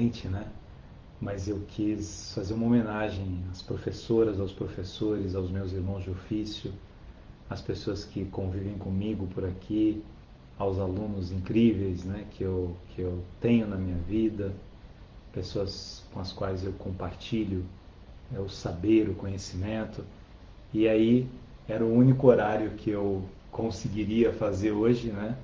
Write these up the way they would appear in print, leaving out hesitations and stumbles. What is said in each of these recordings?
diferente, né? Mas eu quis fazer uma homenagem às professoras, aos professores, aos meus irmãos de ofício, às pessoas que convivem comigo por aqui, aos alunos incríveis, né, que eu tenho na minha vida, pessoas com as quais eu compartilho o saber, o conhecimento. E aí era o único horário que eu conseguiria fazer hoje, né?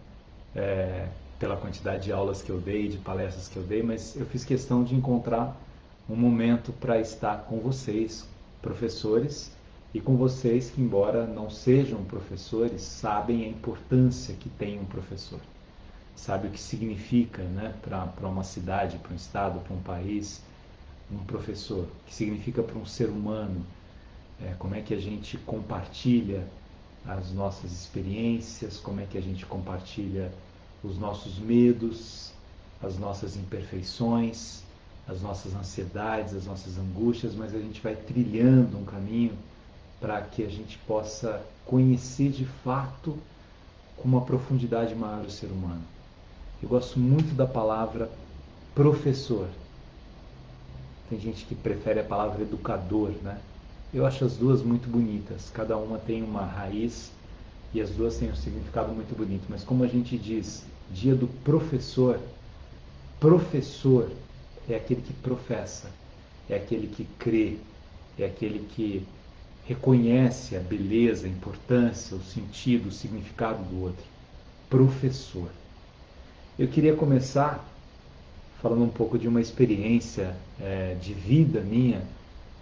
Pela quantidade de aulas que eu dei, de palestras que eu dei, mas eu fiz questão de encontrar um momento para estar com vocês, professores, e com vocês que, embora não sejam professores, sabem a importância que tem um professor. Sabe o que significa, né, para uma cidade, para um estado, para um país, um professor, o que significa para um ser humano, como é que a gente compartilha as nossas experiências, como é que a gente compartilha os nossos medos, as nossas imperfeições, as nossas ansiedades, as nossas angústias, mas a gente vai trilhando um caminho para que a gente possa conhecer de fato com uma profundidade maior o ser humano. Eu gosto muito da palavra professor. Tem gente que prefere a palavra educador, né? Eu acho as duas muito bonitas. Cada uma tem uma raiz e as duas têm um significado muito bonito. Mas como a gente diz, dia do professor, professor é aquele que professa, é aquele que crê, é aquele que reconhece a beleza, a importância, o sentido, o significado do outro. Professor. Eu queria começar falando um pouco de uma experiência de vida minha,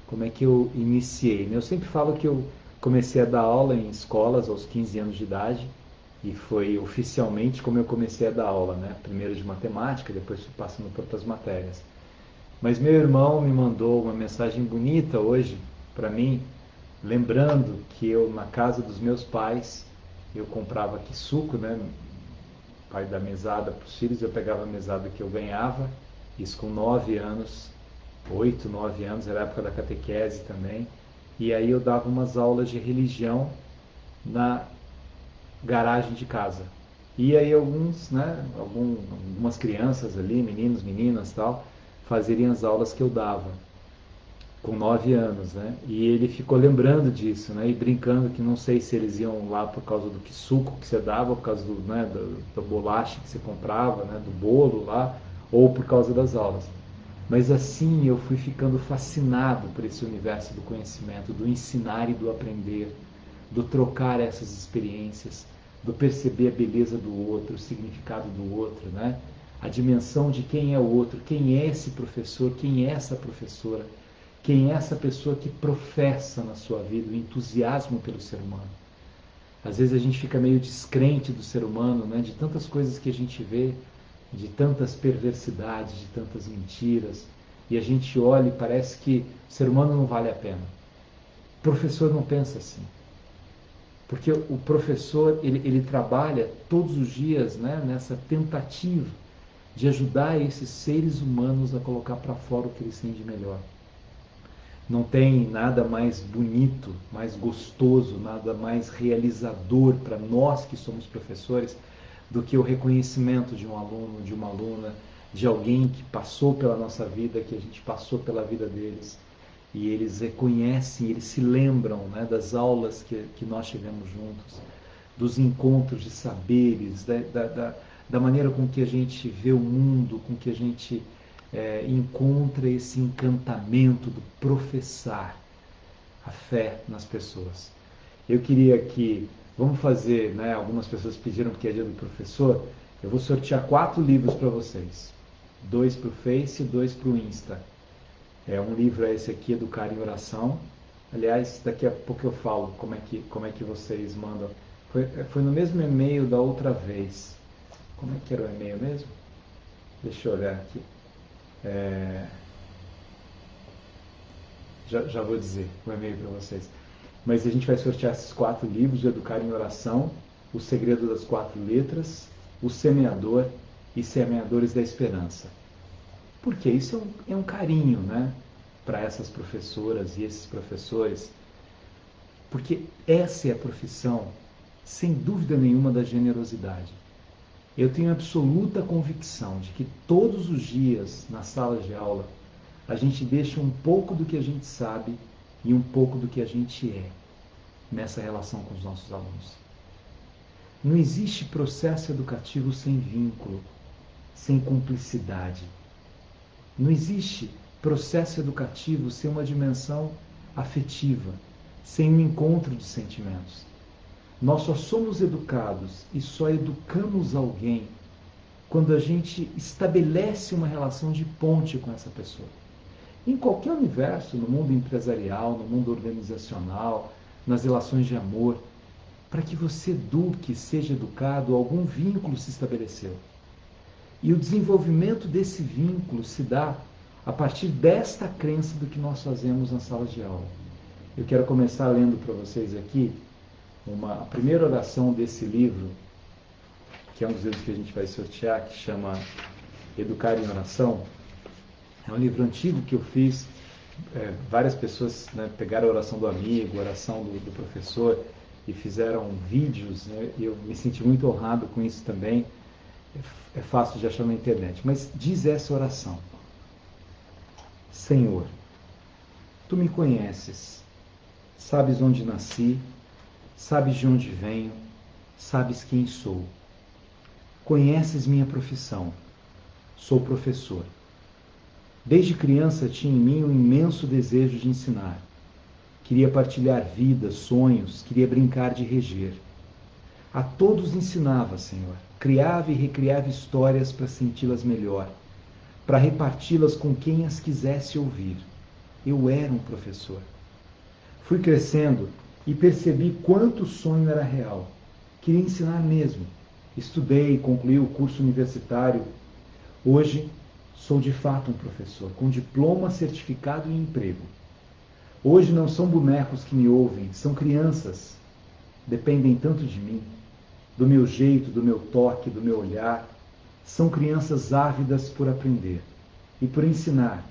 como é que eu iniciei. Eu sempre falo que eu comecei a dar aula em escolas aos 15 anos de idade, e foi oficialmente como eu comecei a dar aula, né? Primeiro de matemática, depois fui passando por outras matérias. Mas meu irmão me mandou uma mensagem bonita hoje para mim, lembrando que eu, na casa dos meus pais, eu comprava aqui suco, né? Pai da mesada para os filhos, eu pegava a mesada que eu ganhava, isso com 9 anos, 8, 9 anos, era a época da catequese também, e aí eu dava umas aulas de religião na garagem de casa. E aí alguns, né, algumas crianças ali, meninos, meninas tal, fazeriam as aulas que eu dava com 9 anos, né? E ele ficou lembrando disso, né? E brincando que não sei se eles iam lá por causa do que suco que você dava, por causa do, né, da bolacha que você comprava, né, do bolo lá, ou por causa das aulas. Mas assim eu fui ficando fascinado por esse universo do conhecimento, do ensinar e do aprender, do trocar essas experiências, do perceber a beleza do outro, o significado do outro, né? A dimensão de quem é o outro, quem é esse professor, quem é essa professora, quem é essa pessoa que professa na sua vida o entusiasmo pelo ser humano. Às vezes a gente fica meio descrente do ser humano, né? De tantas coisas que a gente vê, de tantas perversidades, de tantas mentiras, e a gente olha e parece que o ser humano não vale a pena. O professor não pensa assim. Porque o professor, ele trabalha todos os dias, né, nessa tentativa de ajudar esses seres humanos a colocar para fora o que eles têm de melhor. Não tem nada mais bonito, mais gostoso, nada mais realizador para nós que somos professores do que o reconhecimento de um aluno, de uma aluna, de alguém que passou pela nossa vida, que a gente passou pela vida deles. E eles reconhecem, eles se lembram, né, das aulas que nós tivemos juntos, dos encontros de saberes, da maneira com que a gente vê o mundo, com que a gente encontra esse encantamento do professar a fé nas pessoas. Eu queria que, vamos fazer, né, algumas pessoas pediram porque é dia do professor, eu vou sortear 4 livros para vocês. 2 para o Face e 2 para o Insta. Um livro é esse aqui, Educar em Oração. Aliás, daqui a pouco eu falo como é que vocês mandam. Foi no mesmo e-mail da outra vez. Como é que era o e-mail mesmo? Deixa eu olhar aqui. Já vou dizer o e-mail para vocês. Mas a gente vai sortear esses 4 livros, o Educar em Oração, O Segredo das 4 Letras, O Semeador e Semeadores da Esperança. Porque isso é um carinho, né, para essas professoras e esses professores. Porque essa é a profissão, sem dúvida nenhuma, da generosidade. Eu tenho absoluta convicção de que todos os dias, na sala de aula, a gente deixa um pouco do que a gente sabe e um pouco do que a gente é nessa relação com os nossos alunos. Não existe processo educativo sem vínculo, sem cumplicidade. Não existe processo educativo sem uma dimensão afetiva, sem um encontro de sentimentos. Nós só somos educados e só educamos alguém quando a gente estabelece uma relação de ponte com essa pessoa. Em qualquer universo, no mundo empresarial, no mundo organizacional, nas relações de amor, para que você eduque, seja educado, algum vínculo se estabeleceu. E o desenvolvimento desse vínculo se dá a partir desta crença do que nós fazemos nas salas de aula. Eu quero começar lendo para vocês aqui a primeira oração desse livro, que é um dos livros que a gente vai sortear, que chama Educar em Oração. É um livro antigo que eu fiz. Várias pessoas, né, pegaram a oração do amigo, a oração do professor e fizeram vídeos, né, e eu me senti muito honrado com isso também. É fácil de achar na internet, mas diz essa oração: Senhor, Tu me conheces, sabes onde nasci, sabes de onde venho, sabes quem sou. Conheces minha profissão, sou professor. Desde criança tinha em mim um imenso desejo de ensinar. Queria partilhar vida, sonhos, queria brincar de reger. A todos ensinava, Senhor. Criava e recriava histórias para senti-las melhor, para reparti-las com quem as quisesse ouvir. Eu era um professor. Fui crescendo e percebi quanto o sonho era real. Queria ensinar mesmo. Estudei e concluí o curso universitário. Hoje, sou de fato um professor, com diploma, certificado e emprego. Hoje não são bonecos que me ouvem, são crianças. Dependem tanto de mim, do meu jeito, do meu toque, do meu olhar. São crianças ávidas por aprender e por ensinar.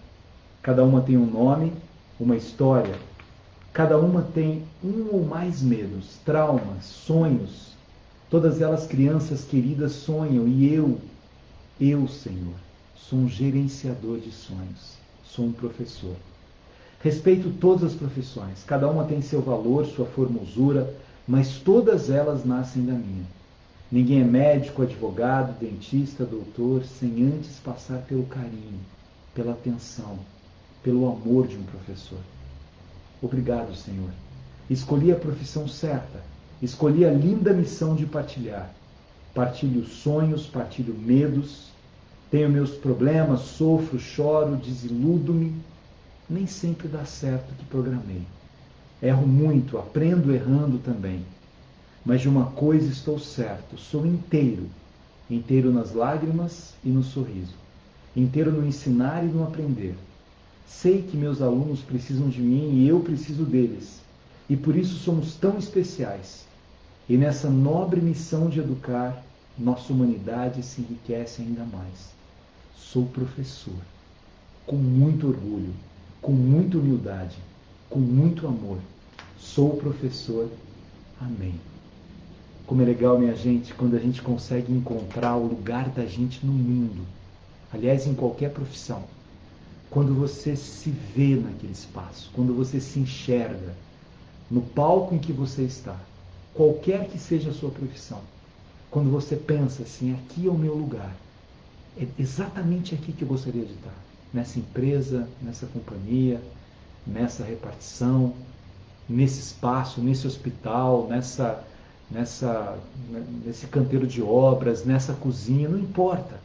Cada uma tem um nome, uma história. Cada uma tem um ou mais medos, traumas, sonhos. Todas elas crianças queridas sonham e eu, Senhor, sou um gerenciador de sonhos, sou um professor. Respeito todas as profissões, cada uma tem seu valor, sua formosura, mas todas elas nascem da minha. Ninguém é médico, advogado, dentista, doutor, sem antes passar pelo carinho, pela atenção, pelo amor de um professor. Obrigado, Senhor. Escolhi a profissão certa, escolhi a linda missão de partilhar. Partilho sonhos, partilho medos, tenho meus problemas, sofro, choro, desiludo-me. Nem sempre dá certo o que programei. Erro muito, aprendo errando também. Mas de uma coisa estou certo, sou inteiro. Inteiro nas lágrimas e no sorriso. Inteiro no ensinar e no aprender. Sei que meus alunos precisam de mim e eu preciso deles. E por isso somos tão especiais. E nessa nobre missão de educar, nossa humanidade se enriquece ainda mais. Sou professor, com muito orgulho, com muita humildade, com muito amor. Sou professor. Amém. Como é legal, minha gente, quando a gente consegue encontrar o lugar da gente no mundo. Aliás, em qualquer profissão. Quando você se vê naquele espaço, quando você se enxerga no palco em que você está, qualquer que seja a sua profissão, quando você pensa assim, aqui é o meu lugar, é exatamente aqui que eu gostaria de estar, nessa empresa, nessa companhia, nessa repartição, nesse espaço, nesse hospital, nesse canteiro de obras, nessa cozinha, não importa.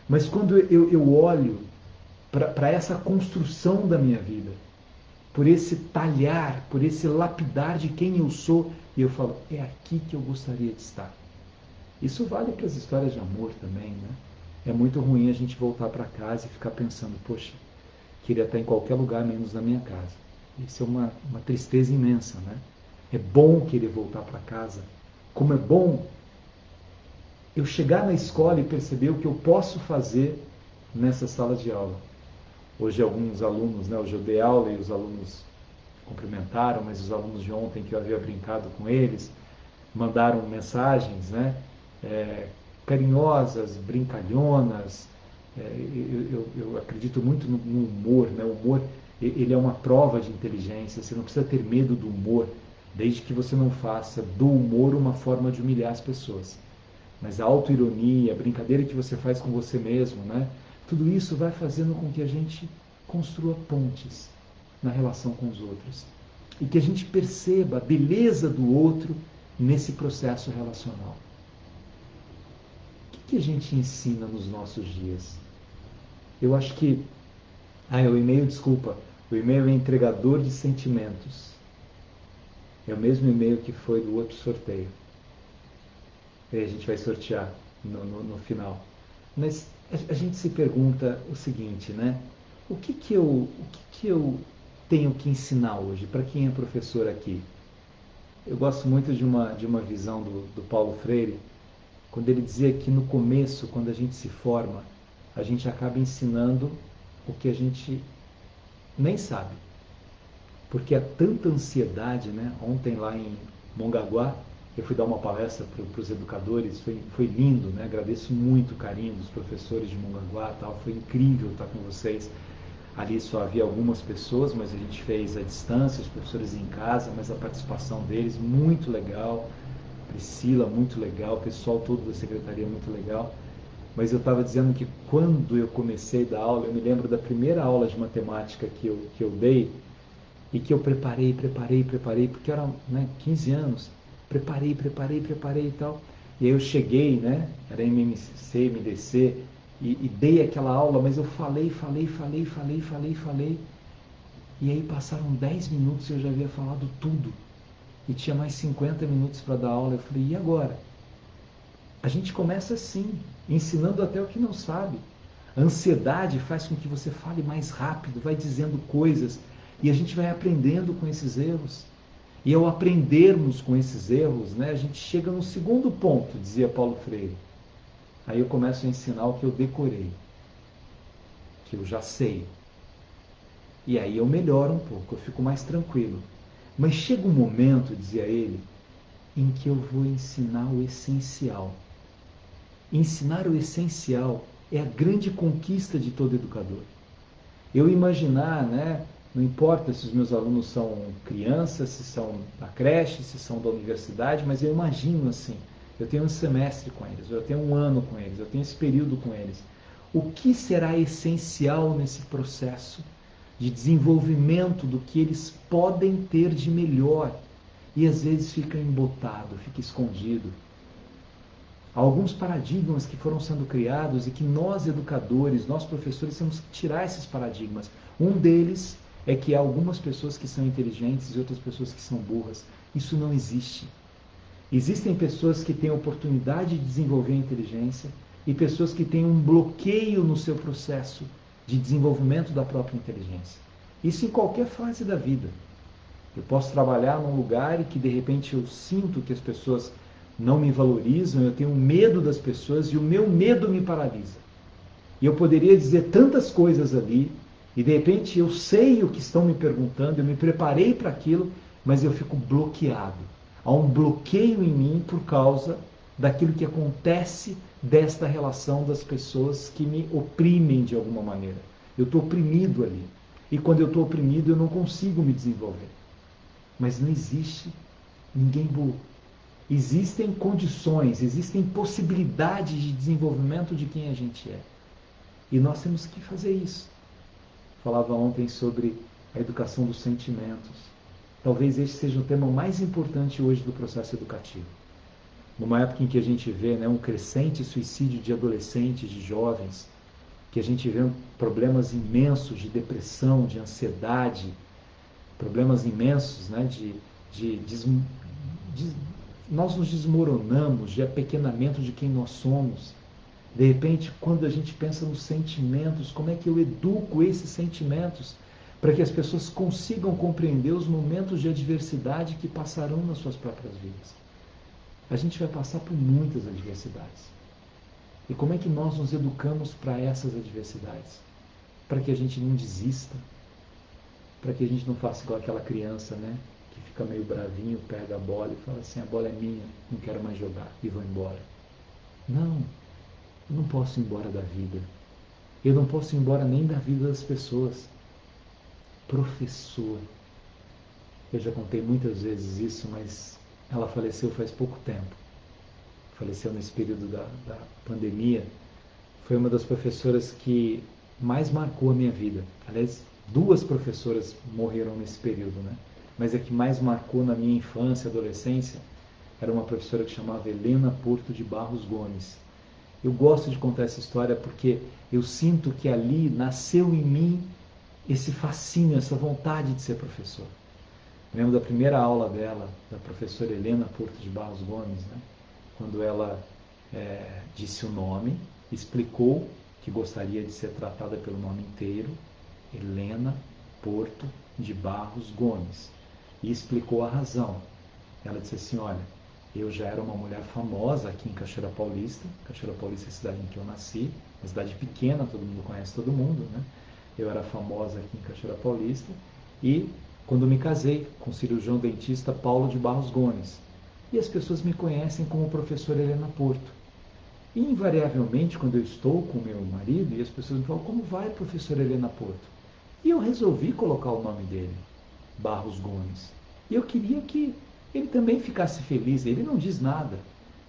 Mas quando eu olho para essa construção da minha vida, por esse talhar, por esse lapidar de quem eu sou, e eu falo, é aqui que eu gostaria de estar. Isso vale para as histórias de amor também, né? É muito ruim a gente voltar para casa e ficar pensando, poxa, queria estar em qualquer lugar menos na minha casa. Isso é uma tristeza imensa, né? É bom querer voltar para casa. Como é bom eu chegar na escola e perceber o que eu posso fazer nessa sala de aula. Hoje alguns alunos, né, hoje eu dei aula e os alunos cumprimentaram, mas os alunos de ontem que eu havia brincado com eles, mandaram mensagens, né, carinhosas, brincalhonas. Eu acredito muito no humor, né? O humor, ele é uma prova de inteligência. Você não precisa ter medo do humor, desde que você não faça do humor uma forma de humilhar as pessoas. Mas a autoironia, a brincadeira que você faz com você mesmo, né? Tudo isso vai fazendo com que a gente construa pontes na relação com os outros. E que a gente perceba a beleza do outro nesse processo relacional. O que a gente ensina nos nossos dias? Eu acho que... o e-mail, desculpa. O e-mail é entregador de sentimentos. É o mesmo e-mail que foi do outro sorteio. E a gente vai sortear no final. Mas a gente se pergunta o seguinte, né? O que eu tenho que ensinar hoje para quem é professor aqui? Eu gosto muito de uma visão do Paulo Freire, quando ele dizia que no começo, quando a gente se forma, a gente acaba ensinando o que a gente nem sabe. Porque há tanta ansiedade, né? Ontem lá em Mongaguá, eu fui dar uma palestra para os educadores, foi lindo, né? Agradeço muito o carinho dos professores de Mongaguá, tal. Foi incrível estar com vocês. Ali só havia algumas pessoas, mas a gente fez à distância, os professores em casa, mas a participação deles muito legal. Priscila, muito legal, o pessoal todo da secretaria, muito legal. Mas eu estava dizendo que quando eu comecei a dar aula, eu me lembro da primeira aula de matemática que eu dei, e que eu preparei, porque eu era, né, 15 anos, preparei e tal. E aí eu cheguei, né, era MMC, MDC, e dei aquela aula, mas eu falei. E aí passaram 10 minutos e eu já havia falado tudo. E tinha mais 50 minutos para dar aula. Eu falei, e agora? A gente começa assim, ensinando até o que não sabe. A ansiedade faz com que você fale mais rápido, vai dizendo coisas, e a gente vai aprendendo com esses erros. E ao aprendermos com esses erros, né, a gente chega no segundo ponto, dizia Paulo Freire. Aí eu começo a ensinar o que eu decorei, que eu já sei. E aí eu melhoro um pouco, eu fico mais tranquilo. Mas chega um momento, dizia ele, em que eu vou ensinar o essencial. Ensinar o essencial é a grande conquista de todo educador. Eu imaginar, né, não importa se os meus alunos são crianças, se são da creche, se são da universidade, mas eu imagino assim, eu tenho um semestre com eles, eu tenho um ano com eles, eu tenho esse período com eles. O que será essencial nesse processo de desenvolvimento do que eles podem ter de melhor? E às vezes fica embotado, fica escondido. Há alguns paradigmas que foram sendo criados e que nós, educadores, nós, professores, temos que tirar esses paradigmas. Um deles é que há algumas pessoas que são inteligentes e outras pessoas que são burras. Isso não existe. Existem pessoas que têm oportunidade de desenvolver a inteligência e pessoas que têm um bloqueio no seu processo de desenvolvimento da própria inteligência. Isso em qualquer fase da vida. Eu posso trabalhar num lugar e que de repente eu sinto que as pessoas não me valorizam, eu tenho medo das pessoas e o meu medo me paralisa. E eu poderia dizer tantas coisas ali, e de repente eu sei o que estão me perguntando, eu me preparei para aquilo, mas eu fico bloqueado. Há um bloqueio em mim por causa daquilo que acontece desta relação das pessoas que me oprimem de alguma maneira. Eu estou oprimido ali. E quando eu estou oprimido, eu não consigo me desenvolver. Mas não existe ninguém burro. Existem condições, existem possibilidades de desenvolvimento de quem a gente é. E nós temos que fazer isso. Falava ontem sobre a educação dos sentimentos. Talvez este seja o tema mais importante hoje do processo educativo. Numa época em que a gente vê, né, um crescente suicídio de adolescentes, de jovens, que a gente vê problemas imensos de depressão, de ansiedade, problemas imensos, né, nós nos desmoronamos de apequenamento de quem nós somos. De repente, quando a gente pensa nos sentimentos, como é que eu educo esses sentimentos para que as pessoas consigam compreender os momentos de adversidade que passarão nas suas próprias vidas? A gente vai passar por muitas adversidades. E como é que nós nos educamos para essas adversidades? Para que a gente não desista, para que a gente não faça igual aquela criança, né? Que fica meio bravinho, pega a bola e fala assim, a bola é minha, não quero mais jogar, e vou embora. Não, eu não posso ir embora da vida. Eu não posso ir embora nem da vida das pessoas. Professor. Eu já contei muitas vezes isso, mas ela faleceu faz pouco tempo. Faleceu nesse período da pandemia. Foi uma das professoras que mais marcou a minha vida. Aliás, duas professoras morreram nesse período, né? Mas a que mais marcou na minha infância, adolescência, era uma professora que chamava Helena Porto de Barros Gomes. Eu gosto de contar essa história porque eu sinto que ali nasceu em mim esse fascínio, essa vontade de ser professor. Eu lembro da primeira aula dela, da professora Helena Porto de Barros Gomes, né? Quando ela disse o nome, explicou que gostaria de ser tratada pelo nome inteiro, Helena Porto de Barros Gomes, e explicou a razão. Ela disse assim: olha, eu já era uma mulher famosa aqui em Cachoeira Paulista. Cachoeira Paulista é a cidade em que eu nasci, uma cidade pequena, todo mundo conhece todo mundo, né? Eu era famosa aqui em Cachoeira Paulista e quando me casei com o cirurgião dentista Paulo de Barros Gomes. E as pessoas me conhecem como professora Helena Porto. E invariavelmente, quando eu estou com meu marido, e as pessoas me falam: como vai, professora Helena Porto? E eu resolvi colocar o nome dele, Barros Gomes. E eu queria que ele também ficasse feliz. Ele não diz nada,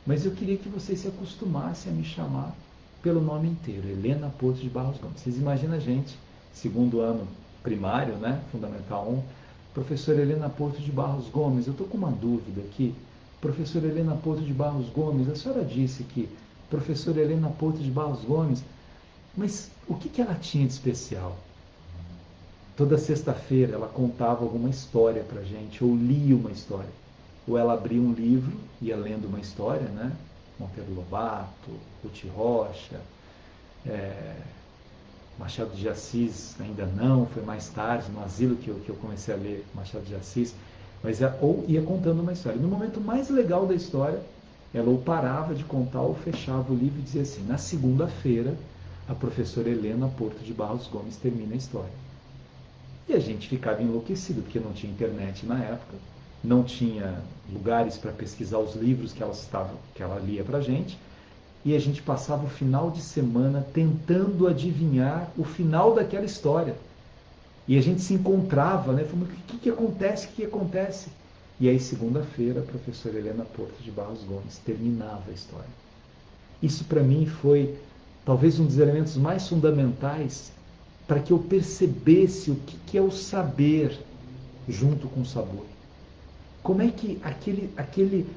mas eu queria que vocês se acostumassem a me chamar pelo nome inteiro, Helena Porto de Barros Gomes. Vocês imaginam a gente, segundo ano primário, né, Fundamental 1, professora Helena Porto de Barros Gomes, eu estou com uma dúvida aqui. Professora Helena Porto de Barros Gomes, a senhora disse que professora Helena Porto de Barros Gomes, mas o que ela tinha de especial? Toda sexta-feira ela contava alguma história para a gente, ou lia uma história. Ou ela abria um livro, ia lendo uma história, né? Monteiro Lobato, Ruth Rocha, Machado de Assis ainda não, foi mais tarde, no asilo que eu comecei a ler Machado de Assis, mas ou ia contando uma história. No momento mais legal da história, ela ou parava de contar ou fechava o livro e dizia assim: na segunda-feira, a professora Helena Porto de Barros Gomes termina a história. E a gente ficava enlouquecido, porque não tinha internet na época, não tinha lugares para pesquisar os livros que ela lia para a gente, e a gente passava o final de semana tentando adivinhar o final daquela história. E a gente se encontrava, né? Falando: o que acontece? O que acontece? E aí, segunda-feira, a professora Helena Porto de Barros Gomes terminava a história. Isso para mim foi talvez um dos elementos mais fundamentais para que eu percebesse o que é o saber junto com o sabor. Como é que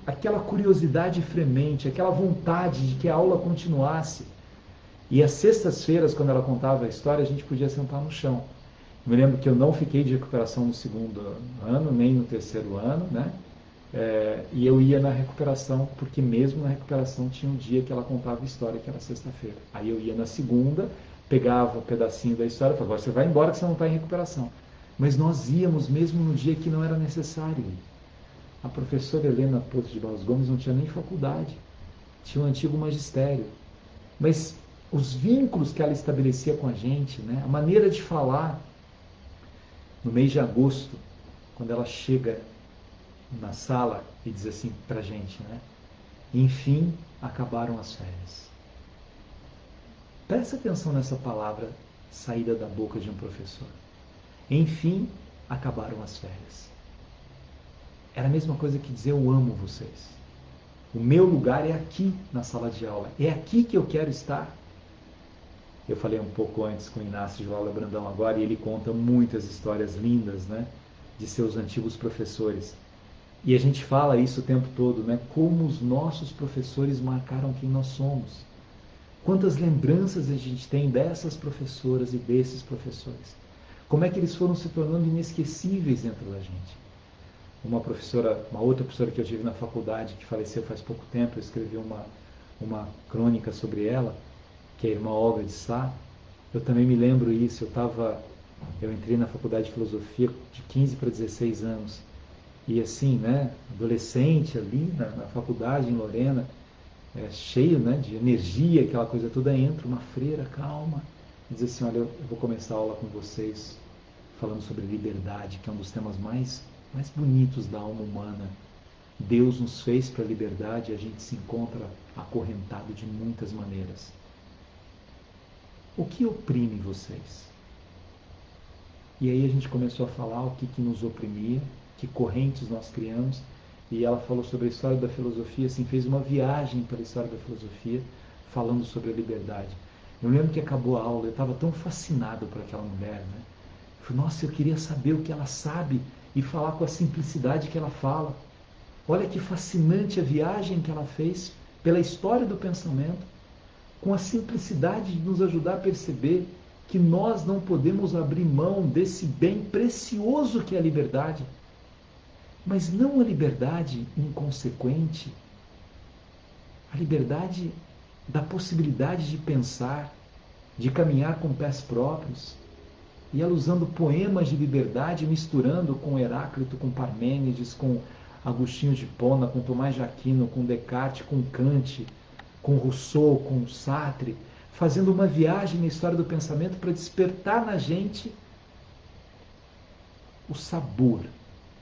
aquela curiosidade fremente, aquela vontade de que a aula continuasse. E às sextas-feiras, quando ela contava a história, a gente podia sentar no chão. Eu me lembro que eu não fiquei de recuperação no segundo ano, nem no terceiro ano, né? E eu ia na recuperação, porque mesmo na recuperação tinha um dia que ela contava a história, que era sexta-feira. Aí eu ia na segunda, pegava um pedacinho da história e falava: agora você vai embora que você não está em recuperação. Mas nós íamos mesmo no dia que não era necessário ir. A professora Helena Porto de Barros Gomes não tinha nem faculdade, tinha um antigo magistério. Mas os vínculos que ela estabelecia com a gente, né, a maneira de falar, no mês de agosto, quando ela chega na sala e diz assim para a gente, né, enfim, acabaram as férias. Presta atenção nessa palavra saída da boca de um professor. Enfim, acabaram as férias. Era a mesma coisa que dizer: eu amo vocês. O meu lugar é aqui na sala de aula. É aqui que eu quero estar. Eu falei um pouco antes com o Inácio de Laula Brandão agora, e ele conta muitas histórias lindas, né, de seus antigos professores. E a gente fala isso o tempo todo, né, como os nossos professores marcaram quem nós somos. Quantas lembranças a gente tem dessas professoras e desses professores. Como é que eles foram se tornando inesquecíveis dentro da gente. Uma outra professora que eu tive na faculdade, que faleceu faz pouco tempo, eu escrevi uma crônica sobre ela, que é a irmã Olga de Sá. Eu também me lembro isso. Eu entrei na faculdade de filosofia de 15 para 16 anos. E assim, né, adolescente ali na faculdade em Lorena, cheio, né, de energia, aquela coisa toda, entra uma freira calma e diz assim: olha, eu vou começar a aula com vocês falando sobre liberdade, que é um dos temas mais bonitos da alma humana. Deus nos fez para a liberdade e a gente se encontra acorrentado de muitas maneiras. O que oprime vocês? E aí a gente começou a falar o que nos oprimia, que correntes nós criamos, e ela falou sobre a história da filosofia, assim, fez uma viagem para a história da filosofia, falando sobre a liberdade. Eu lembro que acabou a aula, eu estava tão fascinado por aquela mulher, né? Eu falei, nossa, eu queria saber o que ela sabe e falar com a simplicidade que ela fala. Olha que fascinante a viagem que ela fez pela história do pensamento, com a simplicidade de nos ajudar a perceber que nós não podemos abrir mão desse bem precioso que é a liberdade. Mas não a liberdade inconsequente, a liberdade da possibilidade de pensar, de caminhar com pés próprios, e ela usando poemas de liberdade, misturando com Heráclito, com Parmênides, com Agostinho de Hipona, com Tomás de Aquino, com Descartes, com Kant, com Rousseau, com Sartre, fazendo uma viagem na história do pensamento para despertar na gente o sabor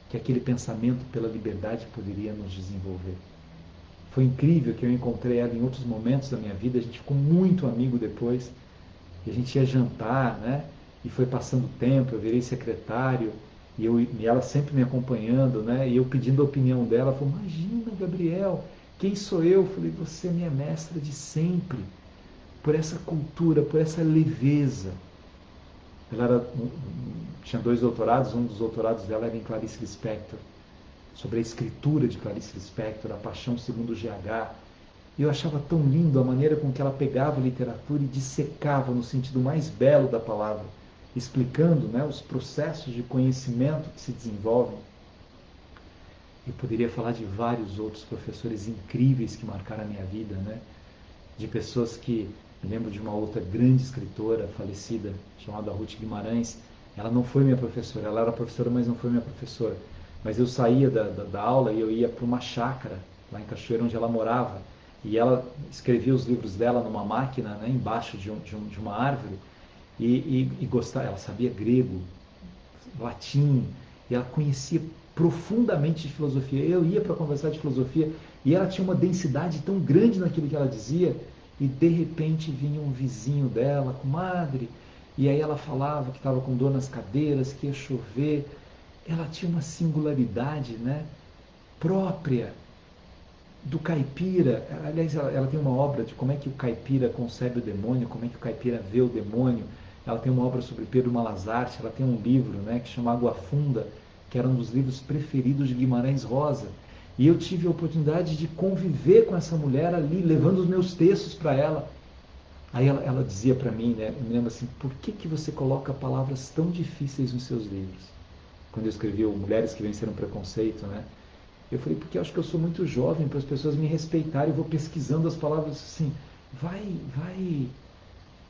que aquele pensamento pela liberdade poderia nos desenvolver. Foi incrível que eu encontrei ela em outros momentos da minha vida, a gente ficou muito amigo depois, e a gente ia jantar, né? E foi passando o tempo, eu virei secretário, e ela sempre me acompanhando, né? E eu pedindo a opinião dela, ela falou, imagina, Gabriel, quem sou eu? Eu falei, você é minha mestra de sempre, por essa cultura, por essa leveza. Ela tinha 2 doutorados, um dos doutorados dela era em Clarice Lispector, sobre a escritura de Clarice Lispector, a Paixão segundo o GH. E eu achava tão lindo a maneira com que ela pegava a literatura e dissecava no sentido mais belo da palavra, explicando, né, os processos de conhecimento que se desenvolvem. Eu poderia falar de vários outros professores incríveis que marcaram a minha vida, né? De pessoas que... Eu lembro de uma outra grande escritora falecida, chamada Ruth Guimarães. Ela não foi minha professora, ela era professora, mas não foi minha professora. Mas eu saía da aula e eu ia para uma chácara, lá em Cachoeira, onde ela morava. E ela escrevia os livros dela numa máquina, né, embaixo de uma árvore. E gostava, ela sabia grego, latim, e ela conhecia profundamente de filosofia. Eu ia para conversar de filosofia e ela tinha uma densidade tão grande naquilo que ela dizia, e de repente vinha um vizinho dela, comadre, e aí ela falava que estava com dor nas cadeiras, que ia chover. Ela tinha uma singularidade, né, própria do caipira. Aliás, ela tem uma obra de como é que o caipira concebe o demônio, como é que o caipira vê o demônio. Ela tem uma obra sobre Pedro Malazarte, ela tem um livro, né, que chama Água Funda, que era um dos livros preferidos de Guimarães Rosa. E eu tive a oportunidade de conviver com essa mulher ali, levando os meus textos para ela. Aí ela dizia para mim, né, eu me lembro assim, por que você coloca palavras tão difíceis nos seus livros? Quando eu escrevi o Mulheres que Venceram o Preconceito, né? Eu falei, porque eu acho que eu sou muito jovem para as pessoas me respeitarem, eu vou pesquisando as palavras assim, vai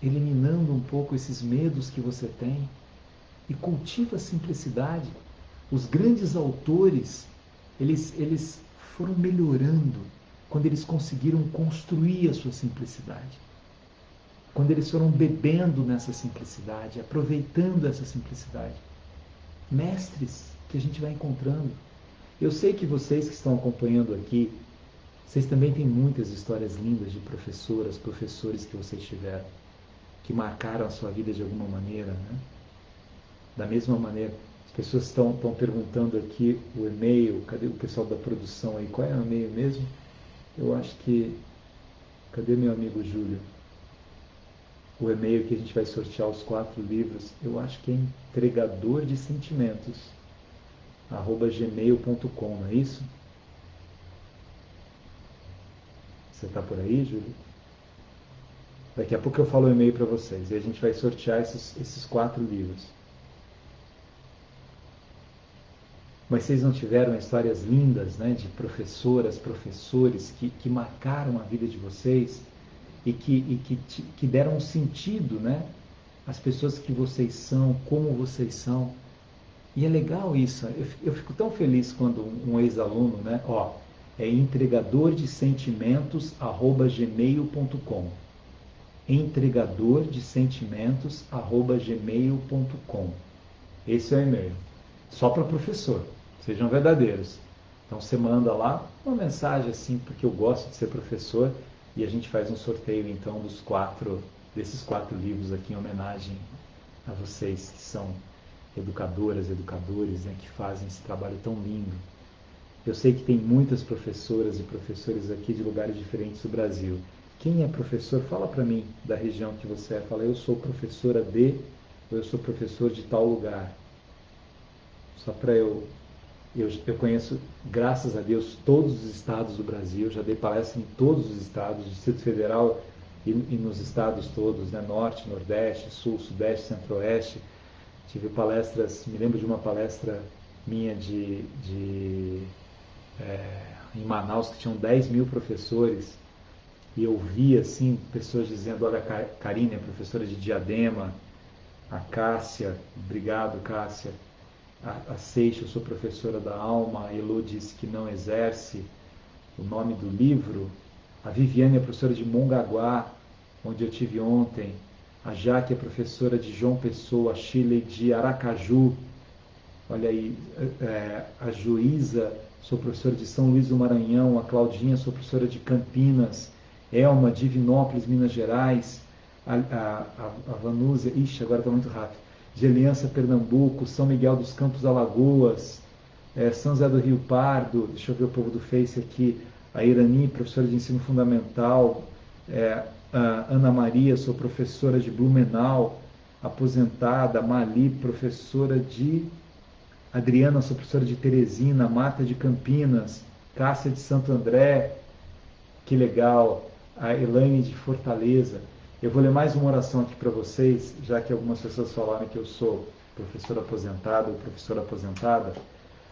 eliminando um pouco esses medos que você tem e cultiva a simplicidade. Os grandes autores, eles foram melhorando quando eles conseguiram construir a sua simplicidade. Quando eles foram bebendo nessa simplicidade, aproveitando essa simplicidade. Mestres que a gente vai encontrando. Eu sei que vocês que estão acompanhando aqui, vocês também têm muitas histórias lindas de professoras, professores que vocês tiveram, que marcaram a sua vida de alguma maneira, né? Da mesma maneira, as pessoas estão perguntando aqui o e-mail, cadê o pessoal da produção aí? Qual é o e-mail mesmo? Eu acho que... Cadê meu amigo Júlio? O e-mail que a gente vai sortear os 4 livros, eu acho que é entregador de sentimentos, @gmail.com, não é isso? Você está por aí, Júlio? Daqui a pouco eu falo o e-mail para vocês e a gente vai sortear esses 4 livros. Mas vocês não tiveram histórias lindas, né, de professoras, professores que marcaram a vida de vocês e que deram um sentido, né, às pessoas que vocês são, como vocês são. E é legal isso. Eu fico tão feliz quando um ex-aluno, né, é entregador de sentimentos @gmail.com. Entregador de sentimentos @gmail.com. Esse é o e-mail. Só para professor. Sejam verdadeiros. Então você manda lá uma mensagem assim, porque eu gosto de ser professor, e a gente faz um sorteio então desses 4 livros aqui em homenagem a vocês que são educadoras, educadores, né, que fazem esse trabalho tão lindo. Eu sei que tem muitas professoras e professores aqui de lugares diferentes do Brasil. Quem é professor, fala para mim da região que você é. Fala, eu sou professora de, ou eu sou professor de tal lugar. Só para eu conheço, graças a Deus, todos os estados do Brasil, já dei palestra em todos os estados, Distrito Federal e nos estados todos, né? Norte, Nordeste, Sul, Sudeste, Centro-Oeste. Tive palestras, me lembro de uma palestra minha em Manaus, que tinham 10 mil professores, e eu vi assim, pessoas dizendo, olha, a Karine é professora de Diadema, a Cássia, obrigado Cássia, a Seixo, eu sou professora da Alma, a Elo disse que não exerce o nome do livro, a Viviane é professora de Mongaguá, onde eu tive ontem, a Jaque é professora de João Pessoa, a Chile de Aracaju, olha aí, a Juíza, sou professora de São Luís do Maranhão, a Claudinha, sou professora de Campinas, Elma, de Divinópolis, Minas Gerais, a Vanúzia, ixi, agora está muito rápido, de Aliança, Pernambuco, São Miguel dos Campos, Alagoas, São José do Rio Pardo, deixa eu ver o povo do Face aqui, a Irani, professora de ensino fundamental, a Ana Maria, sou professora de Blumenau, aposentada, Mali, professora de Adriana, sou professora de Teresina, Marta de Campinas, Cássia de Santo André, que legal, a Elaine de Fortaleza. Eu vou ler mais uma oração aqui para vocês, já que algumas pessoas falaram que eu sou professor aposentado ou professora aposentada.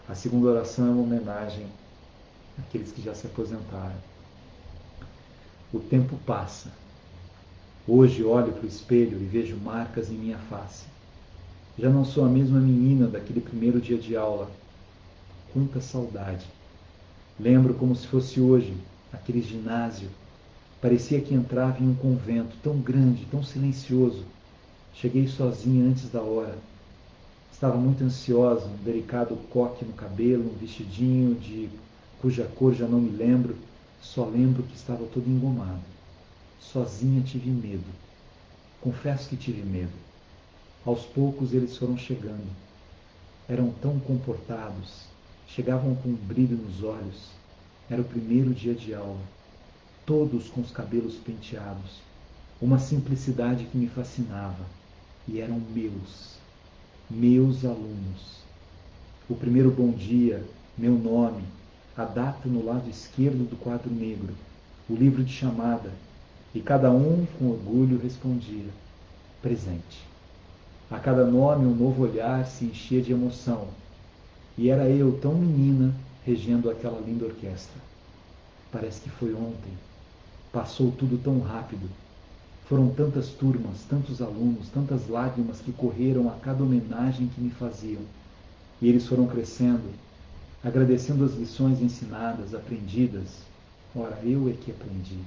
A segunda oração é uma homenagem àqueles que já se aposentaram. O tempo passa. Hoje olho para o espelho e vejo marcas em minha face. Já não sou a mesma menina daquele primeiro dia de aula. Quanta saudade. Lembro como se fosse hoje, aquele ginásio. Parecia que entrava em um convento tão grande, tão silencioso. Cheguei sozinha antes da hora. Estava muito ansiosa, um delicado coque no cabelo, um vestidinho cuja cor já não me lembro, só lembro que estava todo engomado. Sozinha tive medo. Confesso que tive medo. Aos poucos eles foram chegando. Eram tão comportados, chegavam com um brilho nos olhos. Era o primeiro dia de aula. Todos com os cabelos penteados. Uma simplicidade que me fascinava. E eram meus alunos. O primeiro bom dia, meu nome, a data no lado esquerdo do quadro negro, o livro de chamada, e cada um com orgulho respondia, presente. A cada nome um novo olhar se enchia de emoção, e era eu, tão menina, regendo aquela linda orquestra. Parece que foi ontem. Passou tudo tão rápido. Foram tantas turmas, tantos alunos, tantas lágrimas que correram a cada homenagem que me faziam. E eles foram crescendo, agradecendo as lições ensinadas, aprendidas. Ora, eu é que aprendi.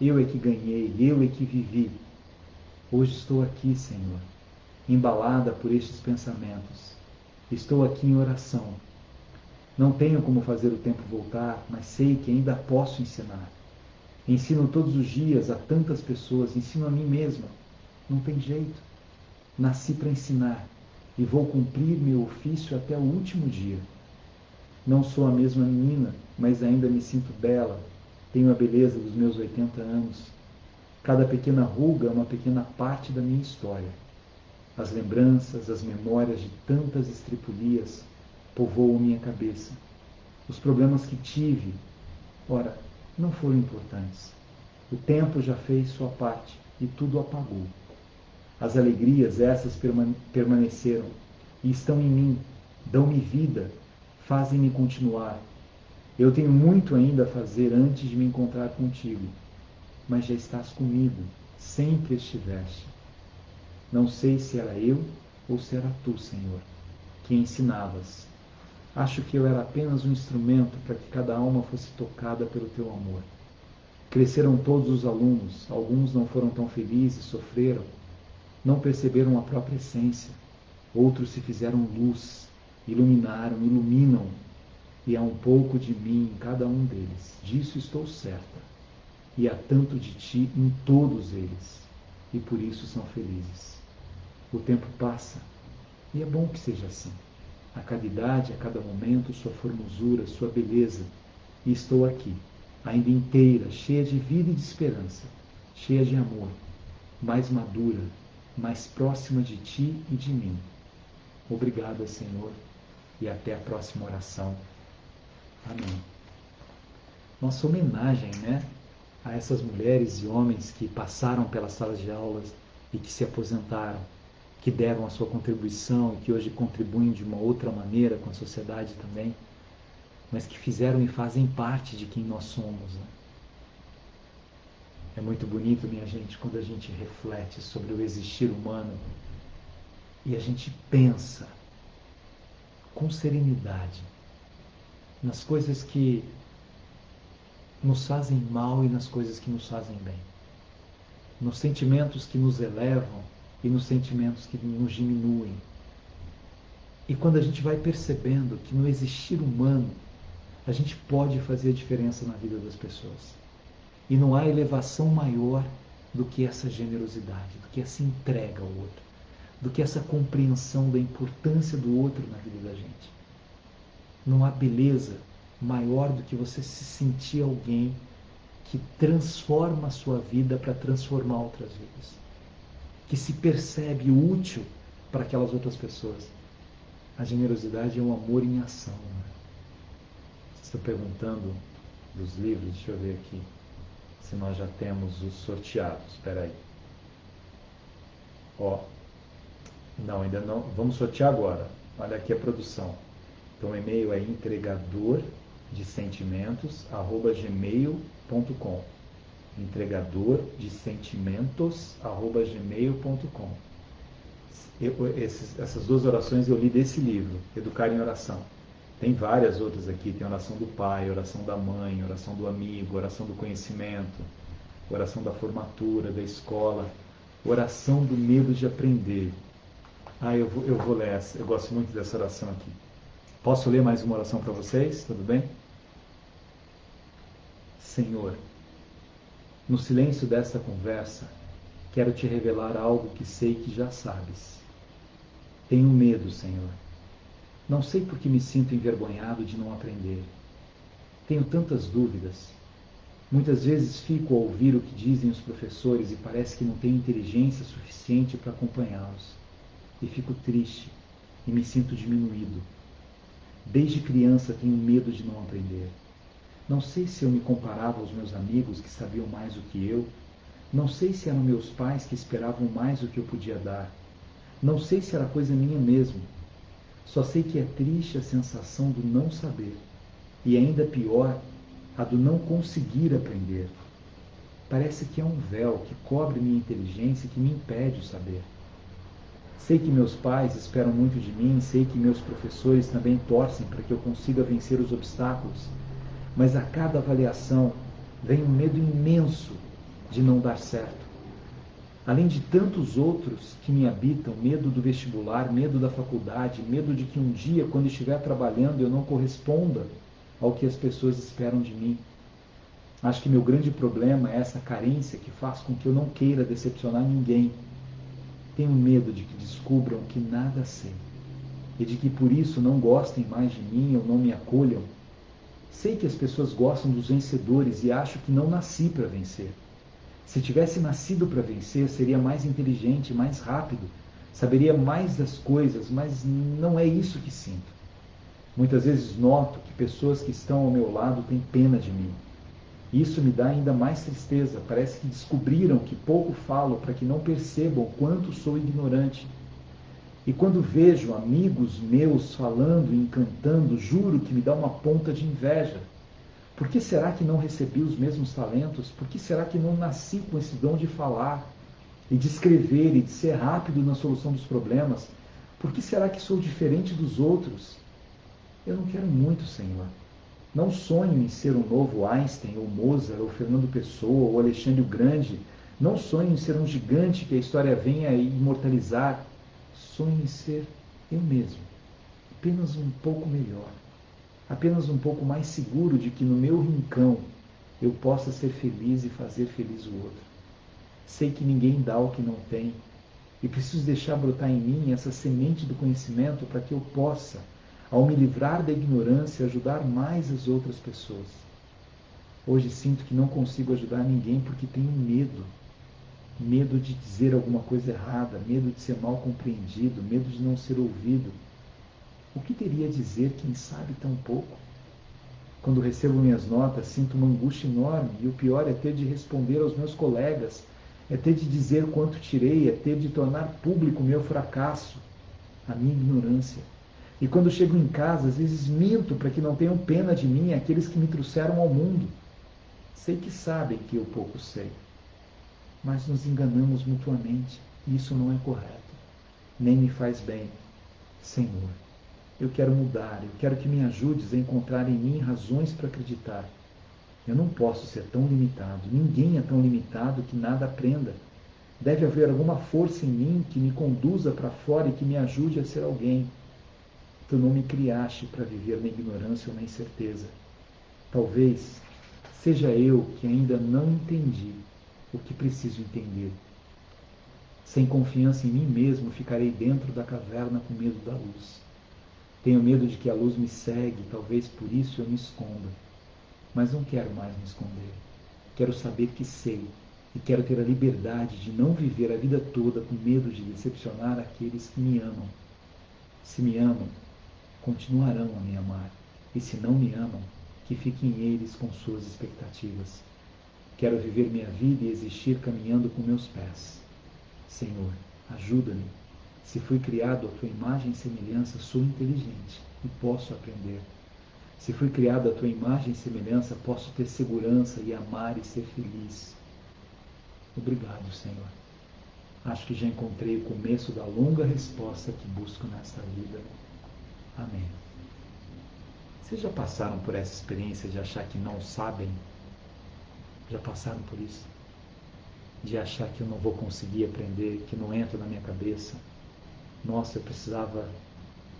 Eu é que ganhei, eu é que vivi. Hoje estou aqui, Senhor, embalada por estes pensamentos. Estou aqui em oração. Não tenho como fazer o tempo voltar, mas sei que ainda posso ensinar. Ensino todos os dias a tantas pessoas, ensino a mim mesma. Não tem jeito. Nasci para ensinar e vou cumprir meu ofício até o último dia. Não sou a mesma menina, mas ainda me sinto bela. Tenho a beleza dos meus 80 anos. Cada pequena ruga é uma pequena parte da minha história. As lembranças, as memórias de tantas estripulias povoam minha cabeça. Os problemas que tive, ora, não foram importantes. O tempo já fez sua parte e tudo apagou. As alegrias, essas permaneceram e estão em mim, dão-me vida, fazem-me continuar. Eu tenho muito ainda a fazer antes de me encontrar contigo, mas já estás comigo, sempre estiveste. Não sei se era eu ou se era tu, Senhor, que ensinavas. Acho que eu era apenas um instrumento para que cada alma fosse tocada pelo teu amor. Cresceram todos os alunos, alguns não foram tão felizes, sofreram, não perceberam a própria essência. Outros se fizeram luz, iluminaram, iluminam. e há um pouco de mim em cada um deles. Disso estou certa. E há tanto de ti em todos eles, e por isso são felizes. O tempo passa, e é bom que seja assim. A cada idade, a cada momento, sua formosura, sua beleza. E estou aqui, ainda inteira, cheia de vida e de esperança, cheia de amor, mais madura, mais próxima de ti e de mim. Obrigada, Senhor, e até a próxima oração. Amém. Nossa homenagem, né, a essas mulheres e homens que passaram pelas salas de aulas e que se aposentaram, que deram a sua contribuição e que hoje contribuem de uma outra maneira com a sociedade também, mas que fizeram e fazem parte de quem nós somos, né? É muito bonito, minha gente, quando a gente reflete sobre o existir humano e a gente pensa com serenidade nas coisas que nos fazem mal e nas coisas que nos fazem bem, nos sentimentos que nos elevam e nos sentimentos que nos diminuem. E quando a gente vai percebendo que no existir humano a gente pode fazer a diferença na vida das pessoas. E não há elevação maior do que essa generosidade, do que essa entrega ao outro, do que essa compreensão da importância do outro na vida da gente. Não há beleza maior do que você se sentir alguém que transforma a sua vida para transformar outras vidas, que se percebe útil para aquelas outras pessoas. A generosidade é um amor em ação. Né? Estou perguntando dos livros, deixa eu ver aqui se nós já temos os sorteados. Espera aí. Ó, não, ainda não. Vamos sortear agora. Olha aqui a produção. Então o e-mail é entregadordesentimentos@gmail.com. entregadordesentimentos@gmail.com. Essas duas orações eu li desse livro, Educar em Oração. Tem várias outras aqui, tem oração do pai, oração da mãe, oração do amigo, oração do conhecimento, oração da formatura, da escola, oração do medo de aprender. Eu vou ler essa, eu gosto muito dessa oração aqui. Posso ler mais uma oração para vocês? Tudo bem? Senhor, no silêncio desta conversa, quero te revelar algo que sei que já sabes. Tenho medo, Senhor. Não sei por que me sinto envergonhado de não aprender. Tenho tantas dúvidas. Muitas vezes fico a ouvir o que dizem os professores e parece que não tenho inteligência suficiente para acompanhá-los. E fico triste e me sinto diminuído. Desde criança tenho medo de não aprender. Não sei se eu me comparava aos meus amigos que sabiam mais do que eu. Não sei se eram meus pais que esperavam mais do que eu podia dar. Não sei se era coisa minha mesmo. Só sei que é triste a sensação do não saber. E ainda pior, a do não conseguir aprender. Parece que é um véu que cobre minha inteligência e que me impede o saber. Sei que meus pais esperam muito de mim, sei que meus professores também torcem para que eu consiga vencer os obstáculos, mas a cada avaliação vem um medo imenso de não dar certo. Além de tantos outros que me habitam, medo do vestibular, medo da faculdade, medo de que um dia, quando estiver trabalhando, eu não corresponda ao que as pessoas esperam de mim. Acho que meu grande problema é essa carência que faz com que eu não queira decepcionar ninguém. Tenho medo de que descubram que nada sei e de que por isso não gostem mais de mim ou não me acolham. Sei que as pessoas gostam dos vencedores e acho que não nasci para vencer. Se tivesse nascido para vencer, seria mais inteligente, mais rápido, saberia mais das coisas, mas não é isso que sinto. Muitas vezes noto que pessoas que estão ao meu lado têm pena de mim. Isso me dá ainda mais tristeza. Parece que descobriram que pouco falo para que não percebam quanto sou ignorante. E quando vejo amigos meus falando e encantando, juro que me dá uma ponta de inveja. Por que será que não recebi os mesmos talentos? Por que será que não nasci com esse dom de falar e de escrever e de ser rápido na solução dos problemas? Por que será que sou diferente dos outros? Eu não quero muito, Senhor. Não sonho em ser um novo Einstein, ou Mozart, ou Fernando Pessoa, ou Alexandre o Grande. Não sonho em ser um gigante que a história venha a imortalizar. Sonho em ser eu mesmo, apenas um pouco melhor. apenas um pouco mais seguro de que no meu rincão eu possa ser feliz e fazer feliz o outro. Sei que ninguém dá o que não tem e preciso deixar brotar em mim essa semente do conhecimento para que eu possa, ao me livrar da ignorância, ajudar mais as outras pessoas. Hoje sinto que não consigo ajudar ninguém porque tenho medo. Medo de dizer alguma coisa errada, medo de ser mal compreendido, medo de não ser ouvido. O que teria a dizer quem sabe tão pouco? Quando recebo minhas notas, sinto uma angústia enorme e o pior é ter de responder aos meus colegas, é ter de dizer quanto tirei, é ter de tornar público o meu fracasso, a minha ignorância. E quando chego em casa, às vezes minto para que não tenham pena de mim aqueles que me trouxeram ao mundo. Sei que sabem que eu pouco sei, mas nos enganamos mutuamente e isso não é correto, nem me faz bem. Senhor, eu quero mudar, eu quero que me ajudes a encontrar em mim razões para acreditar. Eu não posso ser tão limitado, ninguém é tão limitado que nada aprenda. Deve haver alguma força em mim que me conduza para fora e que me ajude a ser alguém. Tu não me criaste para viver na ignorância ou na incerteza. Talvez seja eu que ainda não entendi o que preciso entender. Sem confiança em mim mesmo, ficarei dentro da caverna com medo da luz. Tenho medo de que a luz me segue, talvez por isso eu me esconda. Mas não quero mais me esconder. Quero saber que sei e quero ter a liberdade de não viver a vida toda com medo de decepcionar aqueles que me amam. Se me amam, continuarão a me amar. E se não me amam, que fiquem eles com suas expectativas. Quero viver minha vida e existir caminhando com meus pés. Senhor, ajuda-me. Se fui criado à tua imagem e semelhança, sou inteligente e posso aprender. Se fui criado à tua imagem e semelhança, posso ter segurança e amar e ser feliz. Obrigado, Senhor. Acho que já encontrei o começo da longa resposta que busco nesta vida. Amém. Vocês já passaram por essa experiência de achar que não sabem? Já passaram por isso? De achar que eu não vou conseguir aprender, que não entra na minha cabeça? Nossa,